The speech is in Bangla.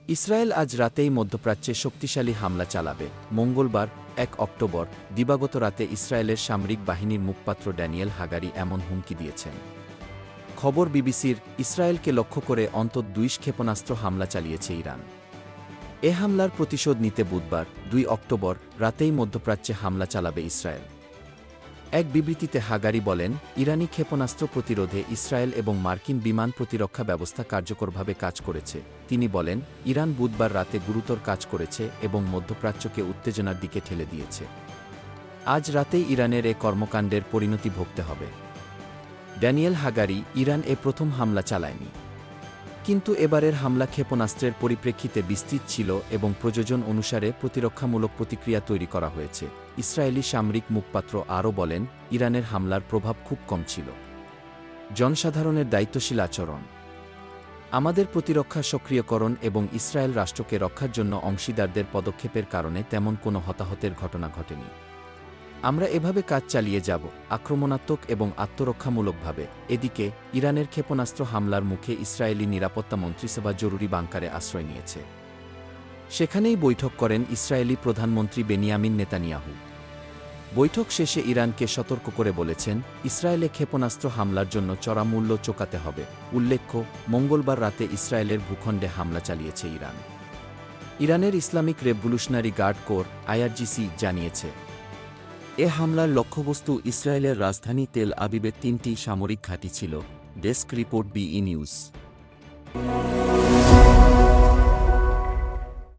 ইসরায়েল আজ রাতেই মধ্যপ্রাচ্যে শক্তিশালী হামলা চালাবে। মঙ্গলবার ১ অক্টোবর দিবাগত রাতে ইসরায়েলের সামরিক বাহিনীর মুখপাত্র ড্যানিয়েল হাগারি এমন হুমকি দিয়েছেন। খবর বিবিসির। ইসরায়েলকে লক্ষ্য করে অন্তত ২০ ক্ষেপণাস্ত্র হামলা চালিয়েছে ইরান। এ হামলার প্রতিশোধ নিতে বুধবার ২ অক্টোবর রাতেই মধ্যপ্রাচ্যে হামলা চালাবে ইসরায়েল। এক বিবৃতিতে হাগারি বলেন, ইরানি ক্ষেপণাস্ত্র প্রতিরোধে ইসরায়েল এবং মার্কিন বিমান প্রতিরক্ষা ব্যবস্থা কার্যকরভাবে কাজ করেছে। তিনি বলেন, ইরান বুধবার রাতে গুরুতর কাজ করেছে এবং মধ্যপ্রাচ্যকে উত্তেজনার দিকে ঠেলে দিয়েছে। আজ রাতেই ইরানের এ কর্মকাণ্ডের পরিণতি ভোগতে হবে। ড্যানিয়েল হাগারি, ইরান এ প্রথম হামলা চালায়নি। কিন্তু এবারের হামলা ক্ষেপণাস্ত্রের পরিপ্রেক্ষিতে বিস্তৃত ছিল এবং প্রয়োজন অনুসারে প্রতিরক্ষামূলক প্রতিক্রিয়া তৈরি করা হয়েছে। ইসরায়েলি সামরিক মুখপাত্র আরও বলেন, ইরানের হামলার প্রভাব খুব কম ছিল। জনসাধারণের দায়িত্বশীল আচরণ, আমাদের প্রতিরক্ষা সক্রিয়করণ এবং ইসরায়েল রাষ্ট্রকে রক্ষার জন্য অংশীদারদের পদক্ষেপের কারণে তেমন কোনো হতাহতের ঘটনা ঘটেনি। আমরা এভাবে কাজ চালিয়ে যাব, আক্রমণাত্মক এবং আত্মরক্ষামূলকভাবে। এদিকে ইরানের ক্ষেপণাস্ত্র হামলার মুখে ইসরায়েলি নিরাপত্তা মন্ত্রিসভা জরুরি বাংকারে আশ্রয় নিয়েছে। সেখানেই বৈঠক করেন ইসরায়েলি প্রধানমন্ত্রী বেনিয়ামিন নেতানিয়াহু। বৈঠক শেষে ইরানকে সতর্ক করে বলেছেন, ইসরায়েলে ক্ষেপণাস্ত্র হামলার জন্য চড়া মূল্য চোকাতে হবে। উল্লেখ্য, মঙ্গলবার রাতে ইসরায়েলের ভূখণ্ডে হামলা চালিয়েছে ইরান। ইরানের Islamic revolutionary guard corps IRGC জানিয়েছে, এ হামলার লক্ষ্যবস্তু ইসরায়েলের রাজধানী তেল আবিবের ৩টি সামরিক ঘাঁটি ছিল। ডেস্ক রিপোর্ট, বিই নিউজ।